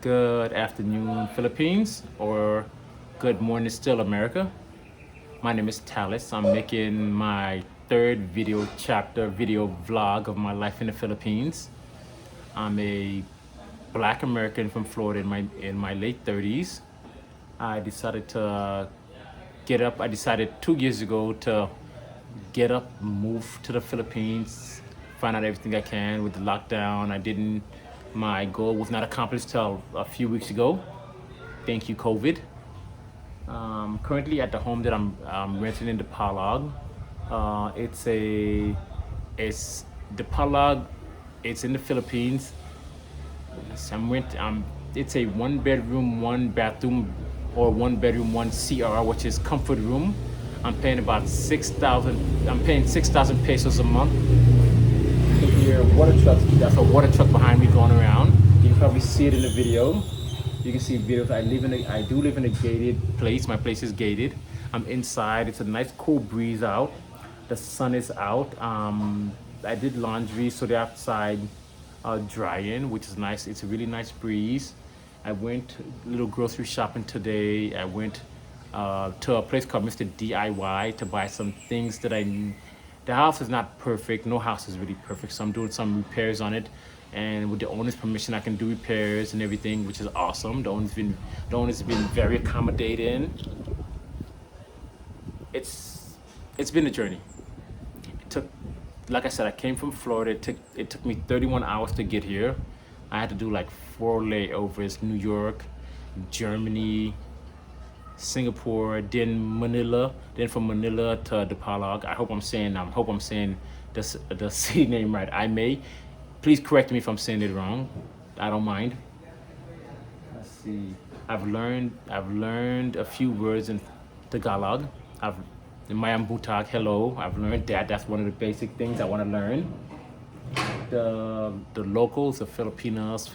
Good afternoon, Philippines, or good morning, still America. My name is Talis. I'm making my third video vlog of my life in the Philippines. I'm a Black American from Florida in my late 30s. I decided to get up. I decided 2 years ago to get up, move to the Philippines, find out everything I can with the lockdown. I didn't. My goal was not accomplished till a few weeks ago. Thank you, COVID. Currently at the home that I'm renting in the Palog. It's a, it's the Palog. It's in the Philippines. It's a one bedroom, one bathroom, or one bedroom, one CR, which is comfort room. I'm paying about 6,000. I'm paying 6,000 pesos a month. You can hear water trucks. That's a water truck behind me going around. You can probably see it in the video. You can see videos. I do live in a gated place. My place is gated. I'm inside. It's a nice cool breeze out. The sun is out. I did laundry, so they're outside drying, which is nice. It's a really nice breeze. I went a little grocery shopping today. I went to a place called Mr. DIY to buy some things that I need. The house is not perfect. No house is really perfect. So I'm doing some repairs on it. And with the owner's permission, I can do repairs and everything, which is awesome. The owner's been very accommodating. It's been a journey. It took, like I said, I came from Florida. It took me 31 hours to get here. I had to do like 4 layovers: New York, Germany, Singapore, then Manila, then from Manila to Depalog. Hope I'm saying the city name right. I may. Please correct me if I'm saying it wrong. I don't mind. Let's see. I've learned a few words in Tagalog. I've in Mayang Butag, hello. I've learned that. That's one of the basic things I want to learn. The locals, the Filipinos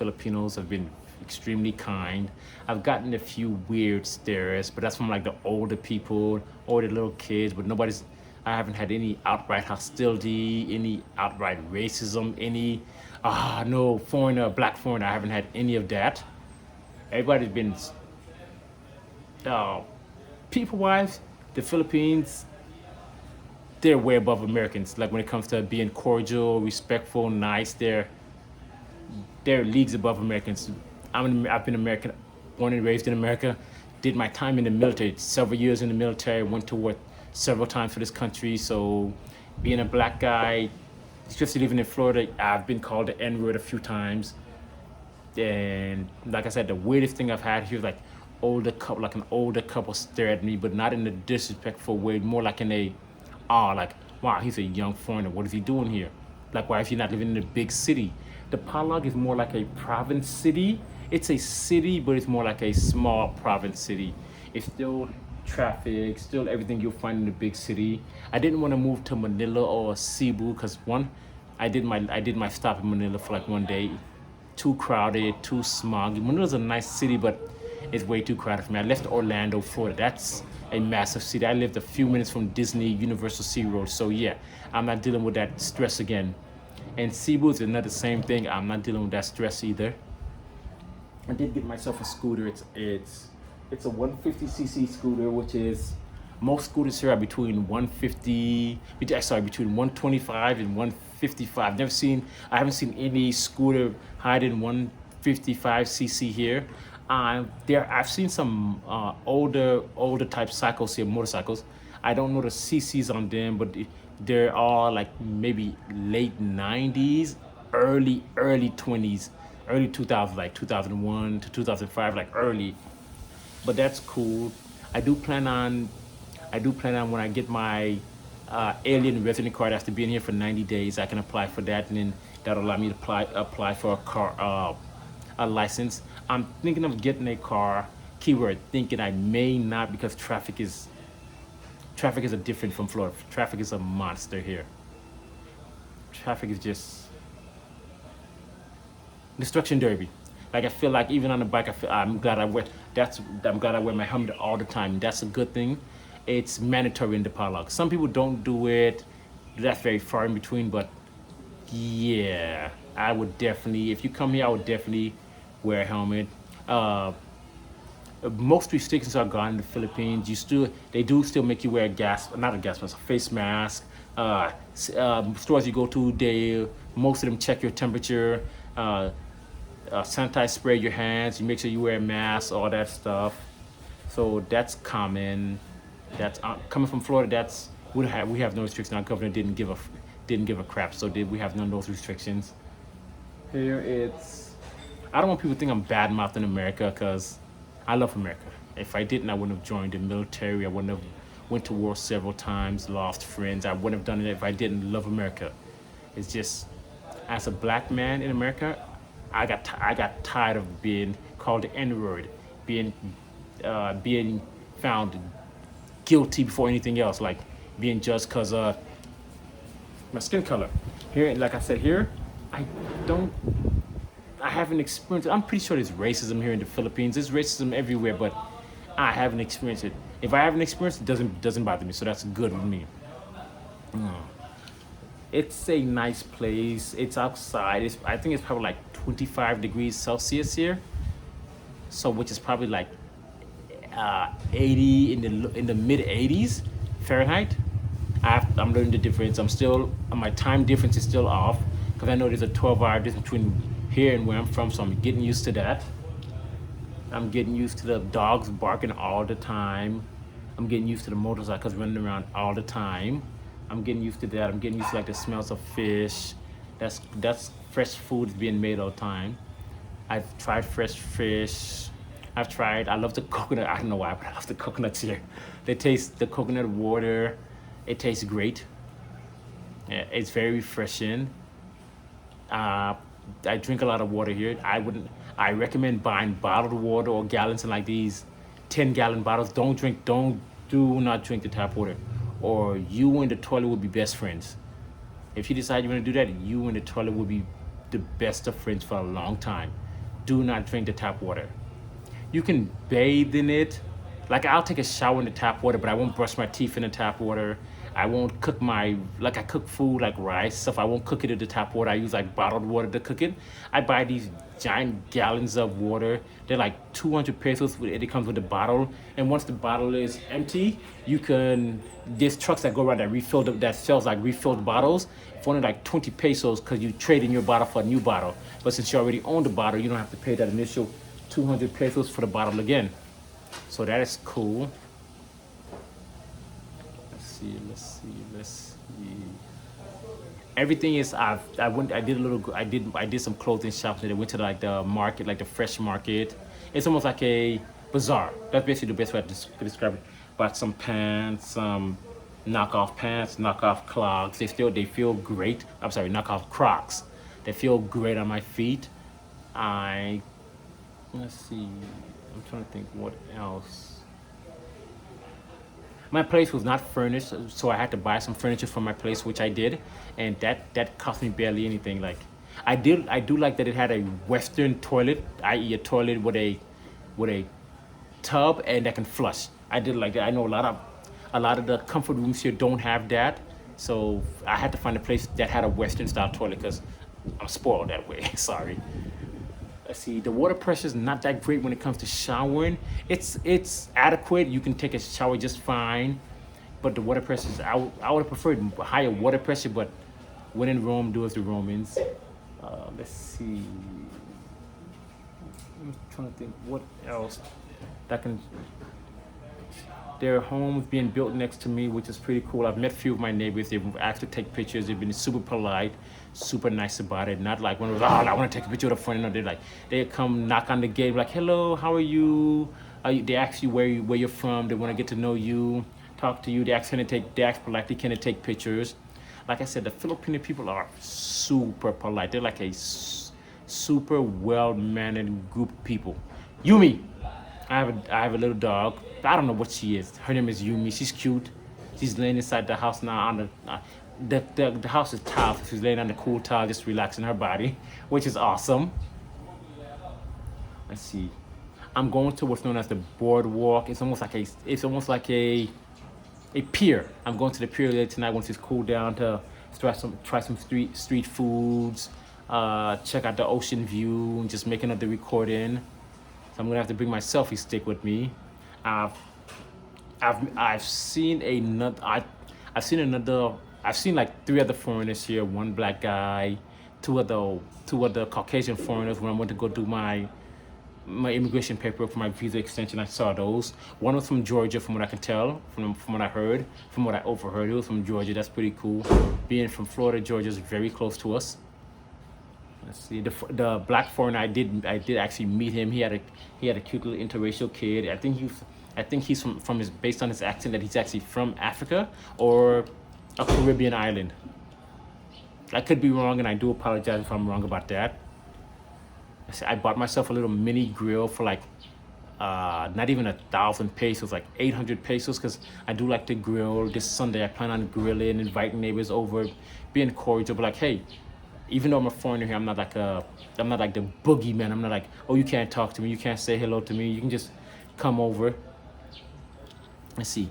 have been extremely kind. I've gotten a few weird stares, but that's from like the older people or the little kids, but nobody's I haven't had any outright hostility, any outright racism, any no foreigner, black foreigner. I haven't had any of that. Everybody's been uh people wise, the Philippines, they're way above Americans. Like when it comes to being cordial, respectful, nice, they're leagues above Americans. I've been American, born and raised in America. Did my time in the military, several years in the military. Went to work several times for this country. So, being a black guy, especially living in Florida, I've been called the N word a few times. And like I said, the weirdest thing I've had here is like an older couple stare at me, but not in a disrespectful way, more like in a like, wow, he's a young foreigner. What is he doing here? Like, why is he not living in a big city? The Palog is more like a province city. It's a city, but it's more like a small province city. It's still traffic, still everything you'll find in a big city. I didn't want to move to Manila or Cebu because one, I did my stop in Manila for like one day. Too crowded, too smog. Manila's a nice city, but it's way too crowded for me. I left Orlando, Florida. That's a massive city. I lived a few minutes from Disney, Universal SeaWorld. So yeah, I'm not dealing with that stress again. And Cebu is another same thing. I'm not dealing with that stress either. I did get myself a scooter. It's a 150cc scooter, which is most scooters here are between 125 and 155. I haven't seen any scooter higher than 155cc here. I've seen some older type cycles here, motorcycles. I don't know the CCs on them, but they're all like maybe late 90s, early 20s, early 2000s, like 2001 to 2005, like early. But that's cool. I do plan on when I get my alien resident card after being here for 90 days, I can apply for that, and then that'll allow me to apply for a license. I'm thinking of getting a car. Keyword thinking. I may not, because traffic is a different from Florida. Traffic is a monster here. Traffic is just destruction derby. Like I feel like even on the bike, I'm glad I wear my helmet all the time. That's a good thing. It's mandatory in the Palog. Some people don't do it. That's very far in between, but yeah, I would definitely, if you come here, I would definitely wear a helmet. Uh, Most restrictions are gone in the Philippines. They do still make you wear a not a gas mask, a face mask. Stores you go to, they most of them check your temperature, uh, sanitize, spray your hands. You make sure you wear a mask, all that stuff. So that's common. That's coming from Florida. We have no restrictions. Our governor didn't give a crap. So we have none of those restrictions. Here it's I don't want people to think I'm bad mouthing America because I love America. If I didn't, I wouldn't have joined the military. I wouldn't have went to war several times, lost friends. I wouldn't have done it if I didn't love America. It's just as a black man in America, I got tired of being called the N word, being being found guilty before anything else, like being judged because of my skin color. Here, like I said, here, I don't I haven't experienced it. I'm pretty sure there's racism here in the Philippines. There's racism everywhere, but I haven't experienced it. If I haven't experienced it, doesn't bother me. So that's good with me. It's a nice place. It's outside. I think it's probably like 25 degrees Celsius here. So which is probably like 80 in the mid 80s Fahrenheit. I'm learning the difference. My time difference is still off because I know there's a 12-hour difference between here and where I'm from, so I'm getting used to that. I'm getting used to the dogs barking all the time. I'm getting used to the motorcycles running around all the time. I'm getting used to that. I'm getting used to like the smells of fish. That's fresh food being made all the time. I've tried fresh fish. I love the coconut. I don't know why, but I love the coconuts here. The coconut water. It tastes great. Yeah, it's very refreshing. Uh, I drink a lot of water here. I recommend buying bottled water or gallons in like these 10-gallon bottles. Do not drink the tap water, or you and the toilet will be best friends. If you decide you want to do that, you and the toilet will be the best of friends for a long time. Do not drink the tap water. You can bathe in it. Like I'll take a shower in the tap water, but I won't brush my teeth in the tap water. I won't cook I cook food like rice stuff. I won't cook it in the tap water. I use like bottled water to cook it. I buy these giant gallons of water. They're like 200 pesos. It comes with a bottle, and once the bottle is empty, there's trucks that go around that sells like refilled bottles for only like 20 pesos because you trade in your bottle for a new bottle. But since you already own the bottle, you don't have to pay that initial 200 pesos for the bottle again. So that is cool. Let's see. Everything is I did some clothing shopping. I went to like the market, like the fresh market. It's almost like a bazaar. That's basically the best way to describe it. Bought some pants, some knockoff pants, knockoff clogs. They feel great. I'm sorry, knockoff Crocs. They feel great on my feet. I Let's see. I'm trying to think what else. My place was not furnished, so I had to buy some furniture for my place, which I did, and that cost me barely anything. Like, I do like that it had a Western toilet, i.e., a toilet with a tub and that can flush. I did like that. I know a lot of the comfort rooms here don't have that, so I had to find a place that had a Western style toilet because I'm spoiled that way. Sorry. Let's see, the water pressure is not that great when it comes to showering. It's adequate. You can take a shower just fine, but the water pressure I would have preferred higher water pressure. But when in Rome, do as the Romans. Let's see. I'm trying to think what else that can. There are homes being built next to me, which is pretty cool. I've met a few of my neighbors. They've asked to take pictures. They've been super polite, super nice about it. Not like when it was, I want to take a picture of the front. No, they come knock on the gate, like, hello, how are you? They ask you where you're from. They want to get to know you, talk to you. They ask politely, can they take pictures? Like I said, the Filipino people are super polite. They're like a super well-mannered group of people. Yumi. I have a little dog. I don't know what she is. Her name is Yumi. She's cute. She's laying inside the house now on the house is tiled. So she's laying on the cool tile, just relaxing her body, which is awesome. Let's see. I'm going to what's known as the boardwalk. It's almost like a pier. I'm going to the pier later tonight once it's cooled down to try some street foods, check out the ocean view, and just make another recording. So I'm gonna have to bring my selfie stick with me. I've I've seen another. I've seen another. I've seen like three other foreigners here. One black guy, two other Caucasian foreigners. When I went to go do my immigration paperwork for my visa extension, I saw those. One was from Georgia, from what I can tell, from what I heard, from what I overheard. It was from Georgia. That's pretty cool. Being from Florida, Georgia is very close to us. Let's see, the black foreigner, I did actually meet him. He had a cute little interracial kid. I think he's from his, based on his accent, that he's actually from Africa or a Caribbean island. I could be wrong, and I do apologize if I'm wrong about that. I bought myself a little mini grill for like not even 1,000 pesos, like 800 pesos, because I do like to grill. This Sunday I plan on grilling, inviting neighbors over, being cordial, but like, hey, even though I'm a foreigner here, I'm not like the boogeyman. I'm not like, oh, you can't talk to me, you can't say hello to me. You can just come over. Let's see.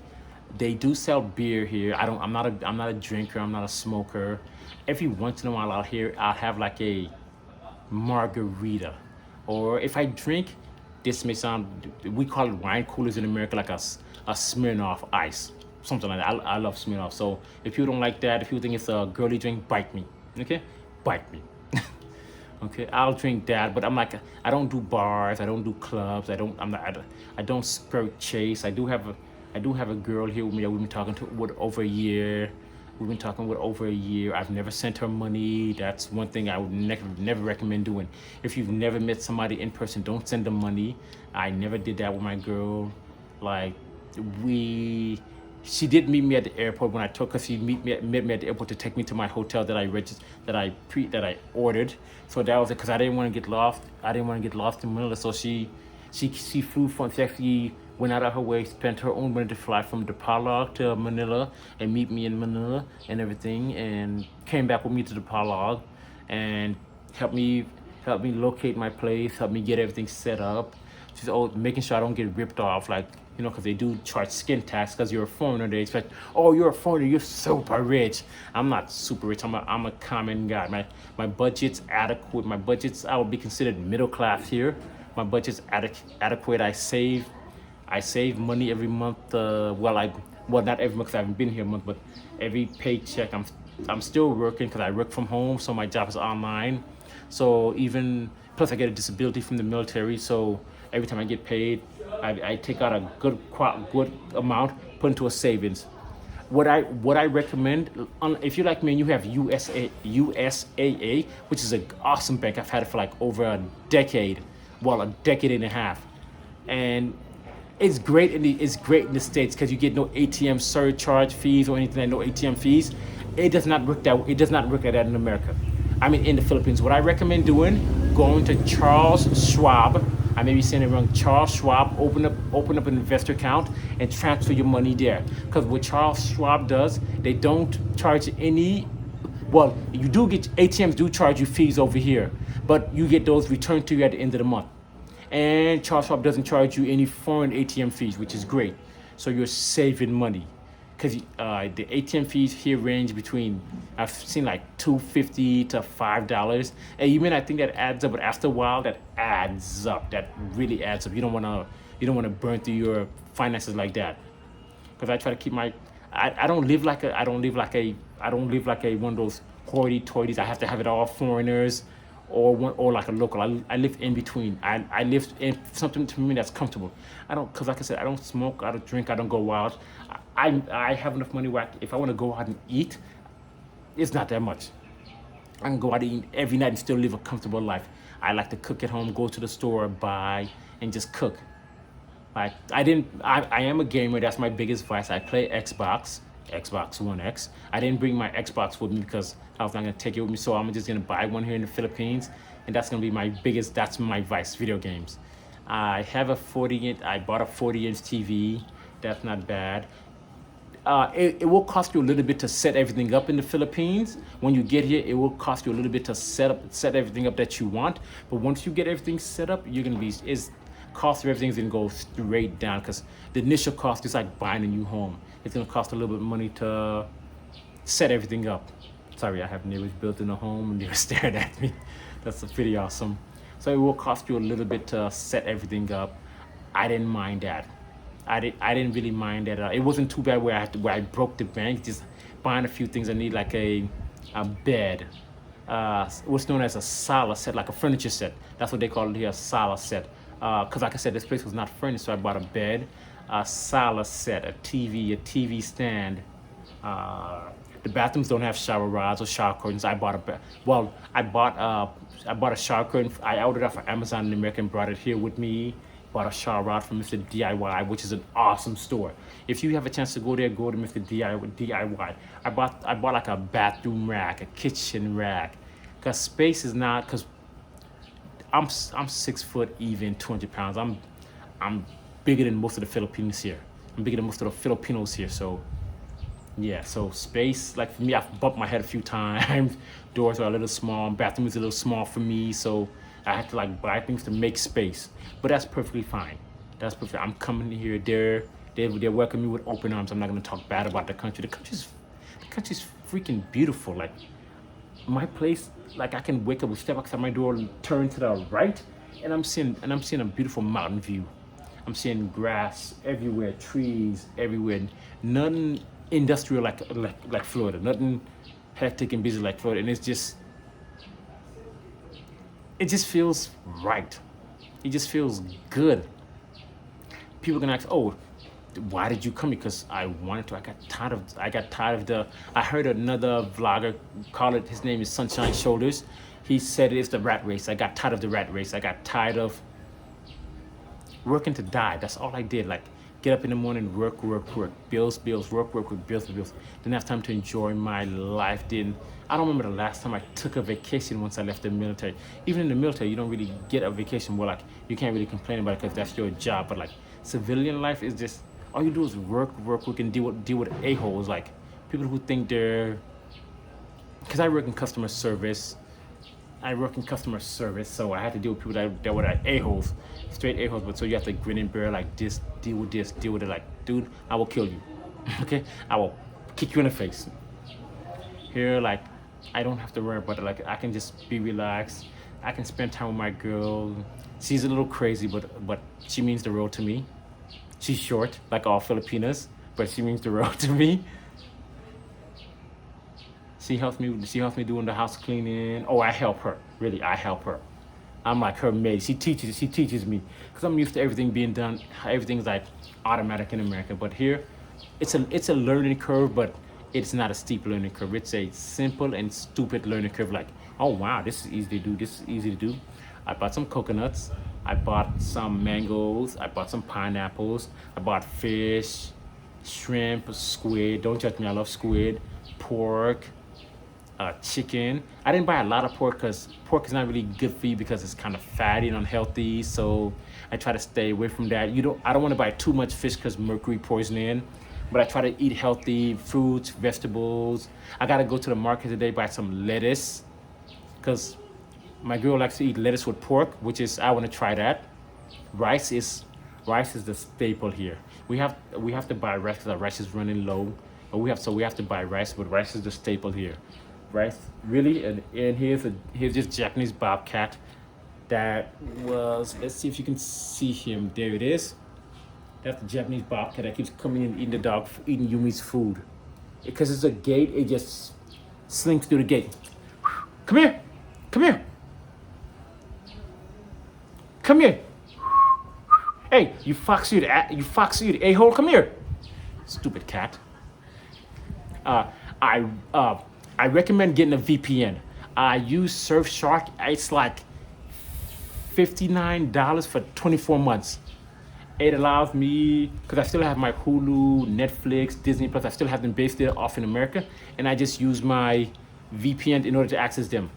They do sell beer here. I'm not a drinker. I'm not a smoker. Every once in a while out here, I'll have like a margarita, or if I drink, this may sound, we call it wine coolers in America, like a Smirnoff Ice, something like that. I love Smirnoff. So if you don't like that, if you think it's a girly drink, bite me. Okay, bite me. Okay, I'll drink that, but I'm like, I don't do bars, I don't do clubs, I don't spirit chase. I do have a girl here with me that we've been talking to with over a year. We've been talking with over a year. I've never sent her money. That's one thing I would never recommend doing. If you've never met somebody in person, don't send them money. I never did that with my girl. Like, we she did meet me at the airport when I took her. She met me at the airport to take me to my hotel that I registered, that I ordered. So that was it, because I didn't want to get lost. I didn't want to get lost in Manila. So she flew from, she actually went out of her way, spent her own money to fly from Depalog to Manila and meet me in Manila and everything, and came back with me to Depalog and helped me locate my place, helped me get everything set up. She's always making sure I don't get ripped off, like, because they do charge skin tax because you're a foreigner. They expect, oh, you're a foreigner, you're super rich. I'm not super rich. I'm a common guy. My budget's adequate. I would be considered middle class here. My budget's adequate. I save money every month. Well, not every month, 'cause I haven't been here a month, but every paycheck, I'm still working because I work from home, so my job is online. So even plus I get a disability from the military, so every time I get paid, I take out a good amount, put into a savings. What I recommend, if you're like me and you have USAA, which is an awesome bank. I've had it for like over a decade, well, a decade and a half, and it's great in the States because you get no ATM surcharge fees or anything, like no ATM fees. It does not work like that in America. I mean, in the Philippines. What I recommend doing, going to Charles Schwab. I may be saying it wrong. Charles Schwab, open up an investor account and transfer your money there. Because what Charles Schwab does, they don't charge any. Well, you do get, ATMs do charge you fees over here, but you get those returned to you at the end of the month. And Charles Schwab doesn't charge you any foreign ATM fees, which is great. So you're saving money, because the ATM fees here range between, I've seen like $2.50 to $5, and you may not think that adds up, but after a while, that adds up. That really adds up. You don't want to burn through your finances like that. Because I try to keep I don't live like a one of those hoity-toities. I have to have it all foreigners, or like a local. I live in between. I live in something to me that's comfortable. I don't, because like I said, I don't smoke, I don't drink, I don't go wild. I have enough money where if I want to go out and eat, it's not that much. I can go out and eat every night and still live a comfortable life. I like to cook at home, go to the store, buy, and just cook. Like, I am a gamer. That's my biggest vice. I play Xbox One X. I didn't bring my Xbox with me because I was not gonna take it with me. So I'm just gonna buy one here in the Philippines, and that's gonna be that's my vice, video games. I bought a 40-inch TV. That's not bad. It will cost you a little bit to set everything up in the Philippines. When you get here, it will cost you a little bit to set everything up that you want. But once you get everything set up, cost of everything's gonna go straight down, because the initial cost is like buying a new home. It's gonna cost a little bit of money to set everything up. Sorry, I have neighbors built in a home and they're staring at me. That's pretty awesome. So it will cost you a little bit to set everything up. I didn't mind that. I didn't really mind that. It wasn't too bad where I broke the bank. Just buying a few things I need, like a bed, what's known as a sala set, like a furniture set. That's what they call it here, a sala set. Because like I said, this place was not furnished, so I bought a bed, a sala set, a TV stand. Uh, the bathrooms don't have shower rods or shower curtains. I bought I bought a shower curtain. I ordered that for Amazon in America and brought it here with me. Bought a shower rod from Mr. DIY, which is an awesome store. If you have a chance to go there, go to Mr. DIY. I bought like a bathroom rack, a kitchen rack, cause space is not. Cause I'm 6 foot even, 200 pounds. I'm bigger than most of the Filipinos here. I'm bigger than most of the Filipinos here. So yeah, so space, like for me, I've bumped my head a few times. Doors are a little small, bathroom is a little small for me, so I had to like buy things to make space. But that's perfectly fine. That's perfect. I'm coming here. They welcome me with open arms. I'm not gonna talk bad about the country. The country's freaking beautiful. Like my place, like I can wake up, step outside my door, turn to the right, and I'm seeing a beautiful mountain view. I'm seeing grass everywhere, trees everywhere. Nothing industrial like Florida. Nothing hectic and busy like Florida. And it just feels right. It just feels good. People can ask, "Oh, why did you come here?" Because I wanted to. I got tired of the. I heard another vlogger call it. His name is Sunshine Shoulders. He said it's the rat race. I got tired of the rat race. I got tired of working to die. That's all I did. Like get up in the morning, work, bills, work, bills. Didn't have time to enjoy my life. Didn't. I don't remember the last time I took a vacation once I left the military. Even in the military, you don't really get a vacation. Well, like you can't really complain about it because that's your job. But like civilian life is just all you do is work, and deal with a-holes, like people who think they're. Because I work in customer service. So I had to deal with people that were like a-holes, straight a-holes. But so you have to grin and bear like this, deal with this, deal with it. Like, dude, I will kill you. Okay, I will kick you in the face. Here, like, I don't have to worry about it. Like, I can just be relaxed. I can spend time with my girl. She's a little crazy, but she means the world to me. She's short, like all Filipinas, but she means the world to me. She helps me. She helps me doing the house cleaning. Oh, I help her. Really, I help her. I'm like her maid. She teaches me because I'm used to everything being done. Everything's like automatic in America, but here, it's a learning curve, but it's not a steep learning curve. It's a simple and stupid learning curve. Like, oh wow, this is easy to do. This is easy to do. I bought some coconuts. I bought some mangoes. I bought some pineapples. I bought fish, shrimp, squid. Don't judge me. I love squid, pork, chicken. I didn't buy a lot of pork because pork is not really good for you because it's kind of fatty and unhealthy. So I try to stay away from that. I don't want to buy too much fish because mercury poisoning. But I try to eat healthy fruits, vegetables. I gotta go to the market today buy some lettuce because my girl likes to eat lettuce with pork, which is I want to try that. Rice is rice is the staple here. We have to buy rice because our rice is running low. But we have to buy rice, but rice is the staple here. Rice really, and here's this Japanese bobcat that was. Let's see if you can see him. There it is. That's the Japanese bobcat that keeps coming in eating eating Yumi's food. Because it's a gate, it just slinks through the gate. Come here, come here, come here. Hey, you fox-eared a-hole, come here. Stupid cat. Uh, I uh, I recommend getting a VPN. I use Surfshark. It's like $59 for 24 months. It allows me, because I still have my Hulu, Netflix, Disney Plus. I still have them based there off in America, and I just use my VPN in order to access them.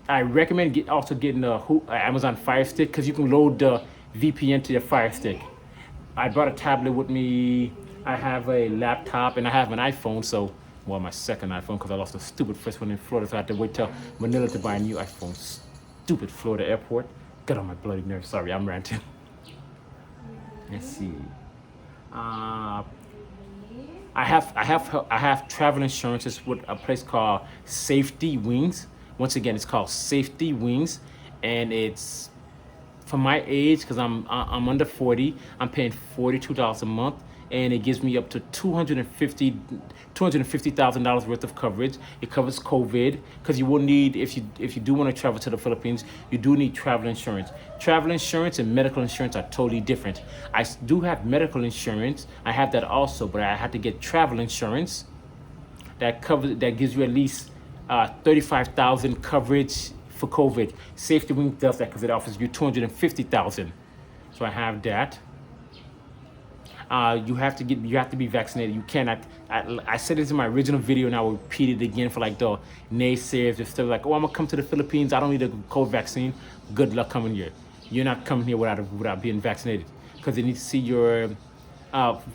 I recommend also getting a Amazon Fire Stick because you can load the VPN to your Fire Stick. I brought a tablet with me. I have a laptop and I have an iPhone. So, well, my second iPhone because I lost the stupid first one in Florida. So I had to wait till Manila to buy a new iPhone. Stupid Florida airport. Got on my bloody nerves. Sorry, I'm ranting. Let's see. I have travel insurances with a place called Safety Wings. Once again, it's called Safety Wings, and it's for my age, because I'm under 40. I'm paying $42 a month, and it gives me up to $250,000 worth of coverage. It covers COVID, because you will need, if you do want to travel to the Philippines, you do need travel insurance. Travel insurance and medical insurance are totally different. I do have medical insurance. I have that also, but I had to get travel insurance that gives you at least 35,000 coverage for COVID. Safety Wing does that because it offers you 250,000. So I have that. You have to be vaccinated. You cannot. I said this in my original video, and I will repeat it again for like the naysayers. They're still like, oh, I'm gonna come to the Philippines. I don't need a COVID vaccine. Good luck coming here. You're not coming here without being vaccinated, because they need to see your.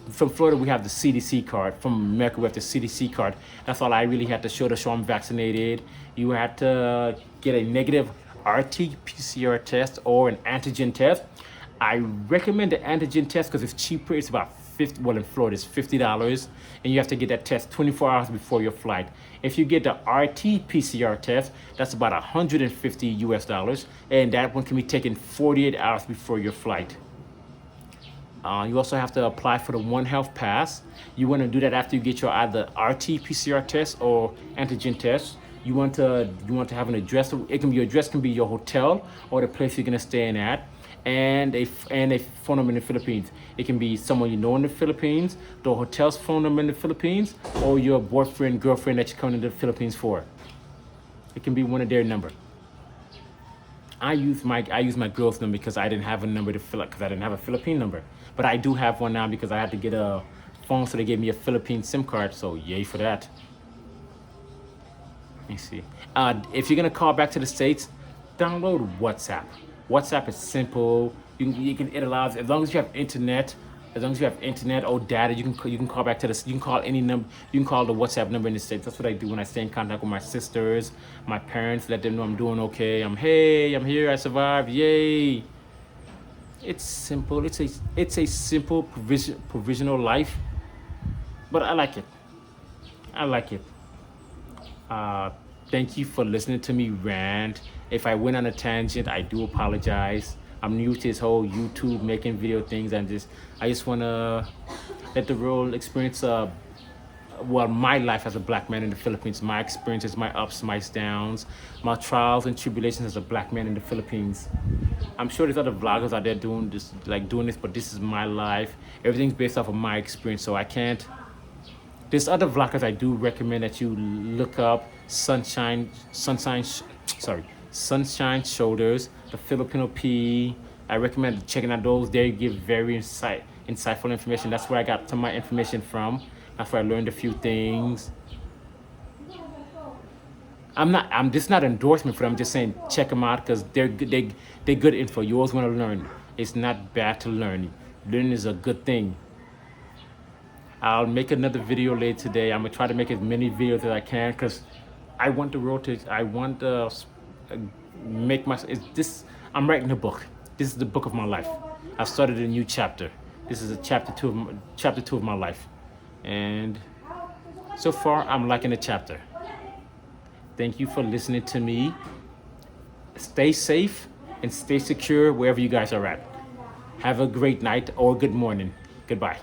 From Florida, we have the CDC card. From America, we have the CDC card. That's all I really had to show I'm vaccinated. You had to get a negative RT-PCR test or an antigen test. I recommend the antigen test because it's cheaper. It's about 50. Well, in Florida, it's $50, and you have to get that test 24 hours before your flight. If you get the RT-PCR test, that's about $150, and that one can be taken 48 hours before your flight. You also have to apply for the One Health Pass. You want to do that after you get your either RT-PCR test or antigen test. You want to have an address. It can be your address, can be your hotel or the place you're gonna stay in at, and a phone number in the Philippines. It can be someone you know in the Philippines, the hotel's phone number in the Philippines, or your boyfriend, girlfriend that you're coming to the Philippines for. It can be one of their number. I use my girl's number because I didn't have a number to fill out, because I didn't have a Philippine number. But I do have one now because I had to get a phone, so they gave me a Philippine SIM card. So yay for that. Let me see. If you're gonna call back to the States, download WhatsApp. WhatsApp is simple. It allows, as long as you have internet. As long as you have internet or data, you can call back to this. You can call any number. You can call the WhatsApp number in the States. That's what I do when I stay in contact with my sisters, my parents. Let them know I'm doing okay. I'm here. I survived. Yay! It's simple. It's a simple provisional life, but I like it. I like it. Thank you for listening to me rant. If I went on a tangent, I do apologize. I'm new to this whole YouTube making video things, and I just want to let the world experience my life as a black man in the Philippines, my experiences, my ups, my downs, my trials and tribulations as a black man in the Philippines. I'm sure there's other vloggers out there doing this, but this is my life. Everything's based off of my experience, so I can't. There's other vloggers I do recommend that you look up. Sunshine Shoulders, the Filipino P. I recommend checking out those. They give very insightful information. That's where I got some of my information from. That's where I learned a few things. I'm just not endorsement for them. I'm just saying check them out because they're good info. You always want to learn. It's not bad to learn. Learning is a good thing. I'll make another video later today. I'm gonna try to make as many videos as I can because I want the world to. I want to make my. I'm writing a book. This is the book of my life. I've started a new chapter. This is a chapter two of my life, and so far I'm liking the chapter. Thank you for listening to me. Stay safe and stay secure wherever you guys are at. Have a great night or good morning. Goodbye.